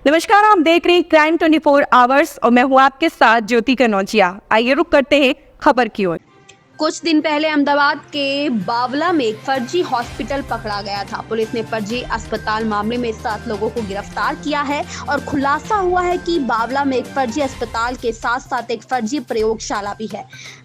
नमस्कार, आप देख रहे हैं क्राइम 24 आवर्स और मैं हूं आपके साथ ज्योति कनौजिया। आइए रुक करते हैं खबर की ओर। कुछ दिन पहले अहमदाबाद के बावला में एक फर्जी हॉस्पिटल पकड़ा गया था। पुलिस ने फर्जी अस्पताल मामले में 7 लोगों को गिरफ्तार किया है और खुलासा हुआ है कि बावला में एक फर्जी अस्पताल के साथ साथ एक फर्जी प्रयोगशाला भी है।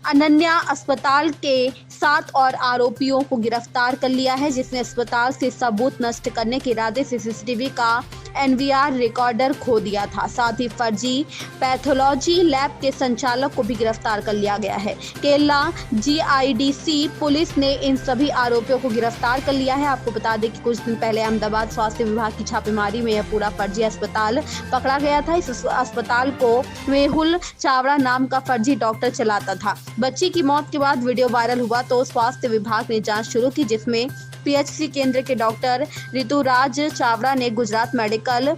अनन्या अस्पताल के 7 और आरोपियों को गिरफ्तार कर लिया है, जिसने अस्पताल से सबूत नष्ट करने के इरादे से सीसीटीवी का एनवीआर रिकॉर्डर खो दिया था। साथ ही फर्जी पैथोलॉजी लैब के संचालक को भी गिरफ्तार कर लिया गया है। केरला जीआईडीसी पुलिस ने इन सभी आरोपियों को गिरफ्तार कर लिया है। आपको बता दें कि कुछ दिन पहले अहमदाबाद स्वास्थ्य विभाग की छापेमारी में यह पूरा फर्जी अस्पताल पकड़ा गया था। इस अस्पताल को मेहुल चावड़ा नाम का फर्जी डॉक्टर चलाता था। बच्ची की मौत के बाद वीडियो वायरल हुआ तो स्वास्थ्य विभाग ने जांच शुरू की, जिसमें पीएचसी केंद्र के डॉक्टर ऋतुराज चावड़ा ने गुजरात मेडिकल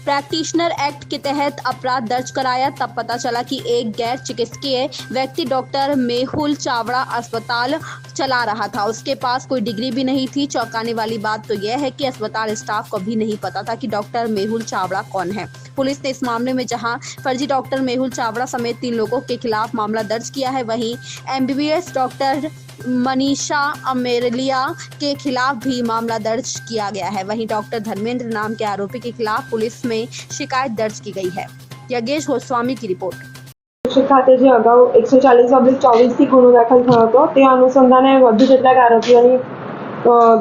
प्रैक्टिशनर एक्ट के तहत अपराध दर्ज कराया। तब पता चला कि एक गैर चिकित्सकीय व्यक्ति डॉक्टर मेहुल चावड़ा अस्पताल चला रहा था। उसके पास कोई डिग्री भी नहीं थी। चौंकाने वाली बात तो यह है कि अस्पताल स्टाफ को भी नहीं पता था कि डॉक्टर मेहुल चावड़ा कौन है। पुलिस ने इस मामले में जहां फर्जी डॉक्टर मेहुल चावड़ा समेत 3 लोगों के खिलाफ मामला दर्ज किया है, वहीं एमबीबीएस डॉक्टर मनीषा अमेरलिया के खिलाफ भी मामला दर्ज किया गया है। वहीं डॉक्टर धर्मेंद्र नाम के आरोपी के खिलाफ पुलिस में शिकायत दर्ज की गई है। यज्ञेश गोस्वामी की रिपोर्ट। खाते जे अगाऊ 140/24 થી ગુનો દાખલ થયો હતો તે અનુસંધાને વધુ કેટલાક આરોપીઓની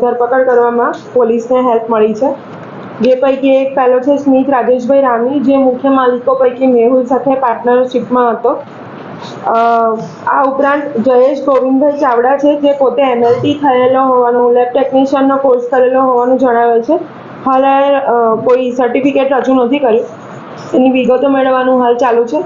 ધરપકડ કરવામાં પોલીસને હેલ્પ મળી છે। જે પૈકી એક પહેલો છે સ્મિત રાજેશભાઈ રામી, જે મુખ્ય માલિકો પૈકી મેહુલ સાથે પાર્ટનરશિપમાં હતો। આ ઉપરાંત જયેશ ગોવિંદભાઈ ચાવડા છે, જે પોતે એમએલટી થયેલો હોવાનું, લેબ ટેકનિશિયનનો કોર્સ કરેલો હોવાનું જણાવે છે। હાલ કોઈ સર્ટિફિકેટ રજૂ નથી કર્યું, એની વિગતો મેળવવાનું હાલ ચાલુ છે।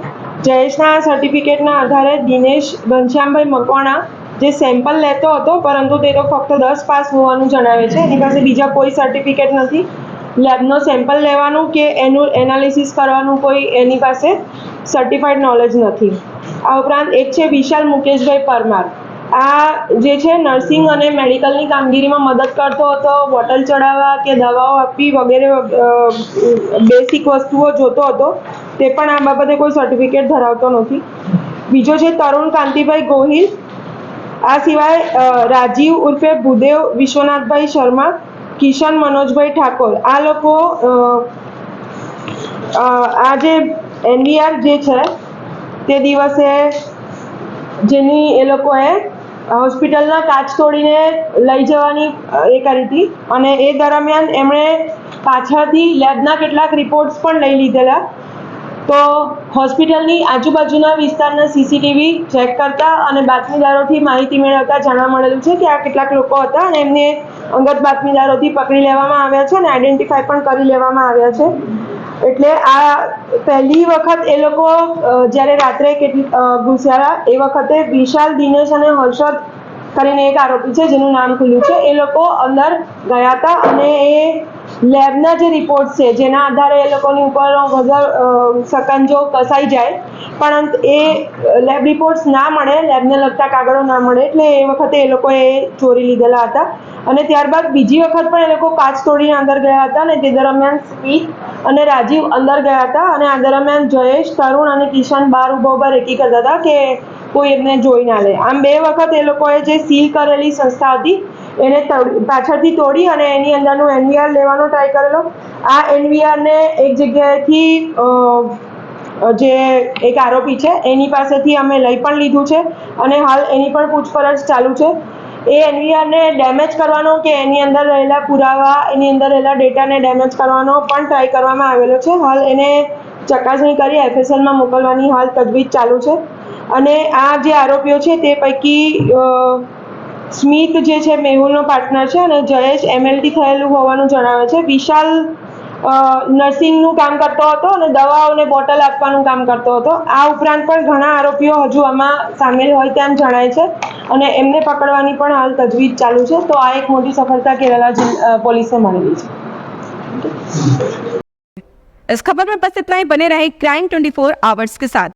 જયેશના સર્ટિફિકેટના આધારે દિનેશ ઘનશ્યામભાઈ મકવાણા, જે સેમ્પલ લેતો હતો પરંતુ તે તો ફક્ત 10 પાસ હોવાનું જણાવે છે, એની પાસે બીજા કોઈ સર્ટિફિકેટ નથી। લેબનો સેમ્પલ લેવાનું કે એનું એનાલિસિસ કરવાનું કોઈ એની પાસે સર્ટિફાઈડ નોલેજ નથી। આ ઉપરાંત એક છે વિશાલ મુકેશભાઈ પરમાર, આ જે છે નર્સિંગ અને મેડિકલની કામગીરીમાં મદદ કરતો હતો, બોટલ ચડાવવા કે દવાઓ આપવી વગેરે બેસિક વસ્તુઓ જોતો હતો, તે પણ આ બાબતે કોઈ સર્ટિફિકેટ ધરાવતો નથી। બીજો છે તરુણ કાંતિભાઈ ગોહિલ, આ સિવાય રાજીવ ઉર્ફે ભૂદેવ વિશ્વનાથભાઈ શર્મા, કિશન मनोजभाई ઠાકોર, આ લોકો આ જે એનવીઆર જે છે તે દિવસે જેની એ લોકોએ હોસ્પિટલના કાચ તોડીને લઈ જવાની એ કરી હતી અને એ દરમિયાન એમણે પાછળથી લેબના કેટલાક રિપોર્ટ્સ પણ લઈ લીધેલા। તો હોસ્પિટલની આજુબાજુના વિસ્તારના સીસીટીવી ચેક કરતા અને બાતમીદારોથી માહિતી મેળવતા જાણવા મળેલું છે કે આ કેટલાક લોકો હતા અને એમને અંગત બાતમીદારોથી પકડી લેવામાં આવ્યા છે અને આઈડેન્ટિફાઈ પણ કરી લેવામાં આવ્યા છે। એટલે આ પહેલી વખત એ લોકો જ્યારે રાત્રે ઘૂસ્યા એ વખતે વિશાલ, દિનેશ અને હર્ષદ કરીને એક આરોપી છે જેનું નામ ખુલ્યું છે, એ લોકો અંદર ગયા હતા અને એ લેબના જે રિપોર્ટ છે જેના આધારે એ લોકોની ઉપર સકંજો કસાઈ જાય પણ એ લેબ રિપોર્ટ્સ ના મળે, લેબને લગતા કાગળો ના મળે, એટલે એ વખતે એ લોકોએ ચોરી લીધેલા હતા। અને ત્યારબાદ બીજી વખત પણ એ લોકો કાચ તોડીને અંદર ગયા હતા અને તે દરમિયાન સ્મિત અને રાજીવ અંદર ગયા હતા અને આ દરમિયાન જયેશ, તરુણ અને કિશન બહાર ઊભા રેકી કરતા હતા કે કોઈ એમને જોઈ ના લે। આમ 2 વખત એ લોકોએ જે સીલ કરેલી સંસ્થા હતી એને પાછળથી તોડી અને એની અંદરનું એનવીઆર લેવાનો ટ્રાય કરેલો। આ એનવીઆરને એક જગ્યાએથી જે એક આરોપી છે એની પાસેથી અમે લઈ પણ લીધું છે અને હાલ એની પણ પૂછપરછ ચાલુ છે। એ એનવીઆરને ડેમેજ કરવાનો કે એની અંદર રહેલા પુરાવા, એની અંદર રહેલા ડેટાને ડેમેજ કરવાનો પણ ટ્રાય કરવામાં આવેલો છે। હાલ એને ચકાસણી કરી એફએસએલમાં મોકલવાની હાલ તજવીજ ચાલુ છે। અને આ જે આરોપીઓ છે તે પૈકી સ્મિત જે છે મેહુલનો પાર્ટનર છે અને જયેશ એમએલટી થયેલું હોવાનું જણાવે છે। વિશાલ નર્સિંગનું કામ કરતો હતો અને દવાઓને બોટલ આપવાનું કામ કરતો હતો। આ ઉપરાંત પણ ઘણા આરોપીઓ હજુ આમાં સામેલ હોય તેમ જણાય છે અને એમને પકડવાની પણ હાલ તજવીજ ચાલુ છે। તો આ એક મોટી સફળતા કેરला પોલીસને મળેલી છે। इस खबर में बस इतना ही। बने रहे क्राइम 24 आवर्स के साथ।